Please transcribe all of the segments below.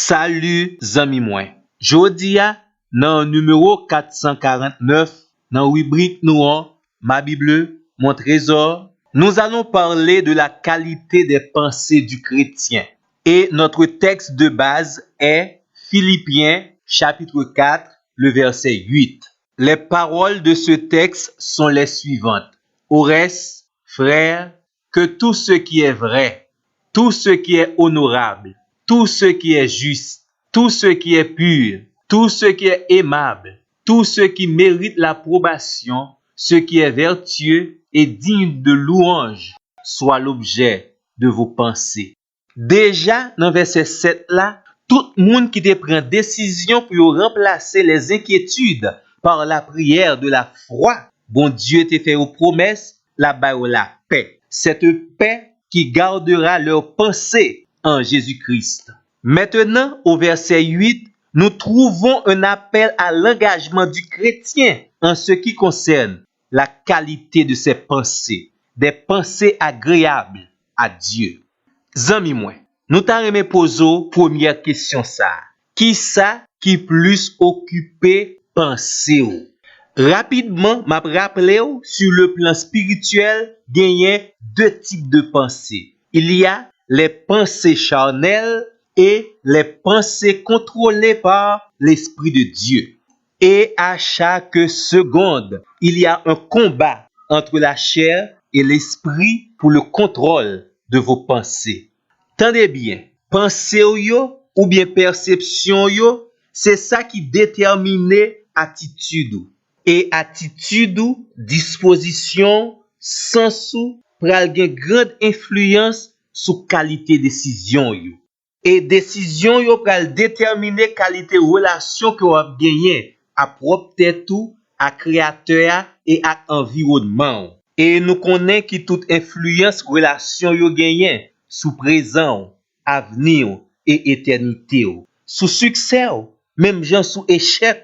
Salut zami mwen. Jodi a nan numéro 449 dans rubrique nous ma Bible, mon trésor, nous allons parler de la qualité des pensées du chrétien. Et notre texte de base est Philippiens chapitre 4, le verset 8. Les paroles de ce texte sont les suivantes. Au reste, frères, que tout ce qui est vrai, tout ce qui est honorable, tout ce qui est juste, tout ce qui est pur, tout ce qui est aimable, tout ce qui mérite l'approbation, ce qui est vertueux et digne de louange, soit l'objet de vos pensées. Déjà, dans verset 7 là, tout le monde qui te prend décision pour remplacer les inquiétudes par la prière de la foi, bon Dieu te fait une promesse, là-bas la paix. Cette paix qui gardera leurs pensées en Jésus-Christ. Maintenant, au verset 8, nous trouvons un appel à l'engagement du chrétien en ce qui concerne la qualité de ses pensées, des pensées agréables à Dieu. Zami mwen, nous t'a remet poser première question ça. Qui ça qui plus occupé pensée ou? Rapidement, m'a rappelé sur le plan spirituel, gagné deux types de pensées. Il y a les pensées charnelles et les pensées contrôlées par l'Esprit de Dieu. Et à chaque seconde, il y a un combat entre la chair et l'esprit pour le contrôle de vos pensées. Tendez bien, pensée yo ou bien perception yo, c'est ça qui détermine attitude. Et attitude ou disposition, sens ou pral gen grande influence sur qualité décision yo. Et décision yo pral déterminer qualité relation que vous avez gagné à propre tête ou à créateur et à environnement. Et nous connaissons que toute influence relation yo gagné sous présent, avenir et éternité, sous succès, même gens sous échec.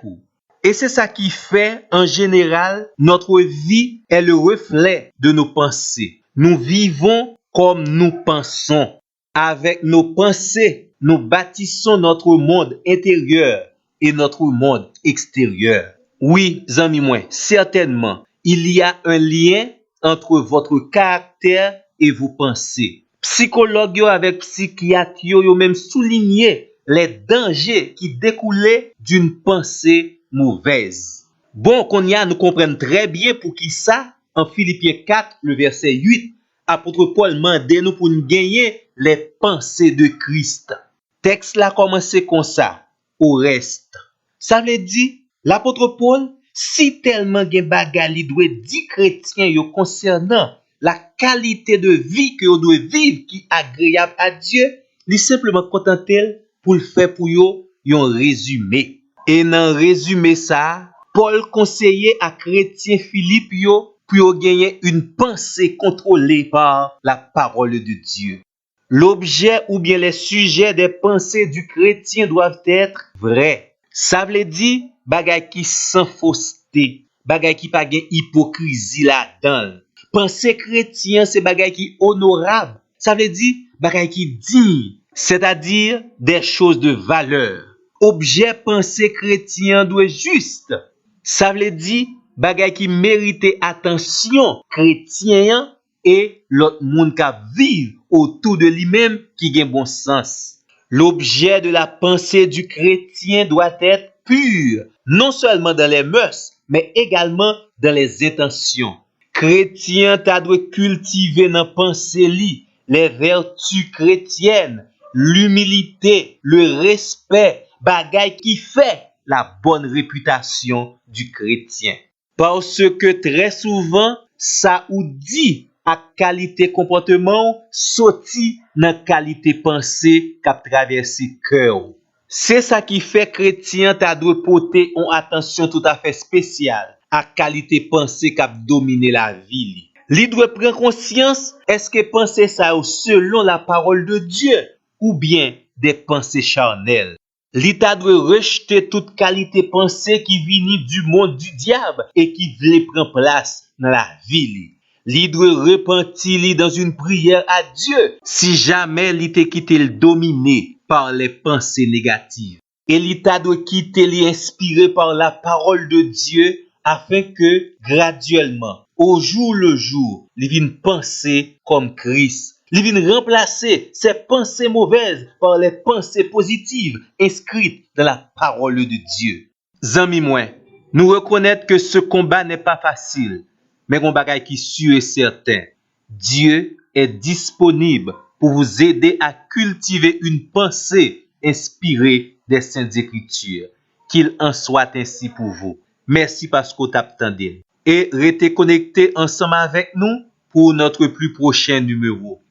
Et c'est ça qui fait, en général, notre vie est le reflet de nos pensées. Nous vivons comme nous pensons. Avec nos pensées, nous bâtissons notre monde intérieur et notre monde extérieur. Oui, amis moi, certainement, il y a un lien entre votre caractère et vos pensées. Psychologues avec psychiatres yo même souligné les dangers qui découlaient d'une pensée mauvaise. Bon, qu'on y a nous comprendre très bien pour qui ça, en Philippiens 4, le verset 8, apôtre Paul mande nous pour nous gagner les pensées de Christ. Texte là commence comme ça. Au reste, ça veut dire l'apôtre Paul si tellement gen bagay li doit di chrétien yo concernant la qualité de vie que vous devez vivre qui est agréable à Dieu, il simplement contentel pour le faire pour yo un résumé. Et dans résumé ça, Paul conseillait à chrétien Philippe yo pour gagner une pensée contrôlée par la parole de Dieu. L'objet ou bien les sujets des pensées du chrétien doivent être vrais. Ça veut dire bagay qui sans fausseté, bagay qui pas gen hypocrisie là-dedans. Pensée chrétien c'est bagay qui honorable. Ça veut dire bagay qui digne, c'est-à-dire des choses de valeur. Objet pensée chrétien doit juste. Ça veut dire bagay qui mérite attention chrétien et l'autre monde qui vit autour de lui-même qui gagne bon sens. L'objet de la pensée du chrétien doit être pur, non seulement dans les mœurs, mais également dans les intentions. Chrétien ta doit cultiver dans pensée li les vertus chrétiennes, l'humilité, le respect, bagay qui fait la bonne réputation du chrétien. Parce que très souvent, ça ou dit à qualité comportement sorti dans qualité pensée qu'a traversé cœur. C'est ça qui fait chrétien ta doit porter une attention tout à fait spéciale à qualité pensée qu'a dominé la vie. Li doit prendre conscience est-ce que penser ça selon la parole de Dieu ou bien des pensées charnelles. L'État doit rejeter toute qualité pensée qui vient du monde du diable et qui veut prendre place dans la vie. Li doit repentir dans une prière à Dieu si jamais li te quitté le dominer par les pensées négatives. Et l'État doit quitter les inspiré par la parole de Dieu afin que graduellement, au jour le jour, il vienne penser comme Christ. Il vienne remplacer ces pensées mauvaises par les pensées positives inscrites dans la parole de Dieu. Zami moi, nous reconnaître que ce combat n'est pas facile, mais un bagage qui est sûr et certain. Dieu est disponible pour vous aider à cultiver une pensée inspirée des Saintes Écritures. Qu'il en soit ainsi pour vous. Merci parce que vous t'attendez. Et restez connectés ensemble avec nous pour notre plus prochain numéro.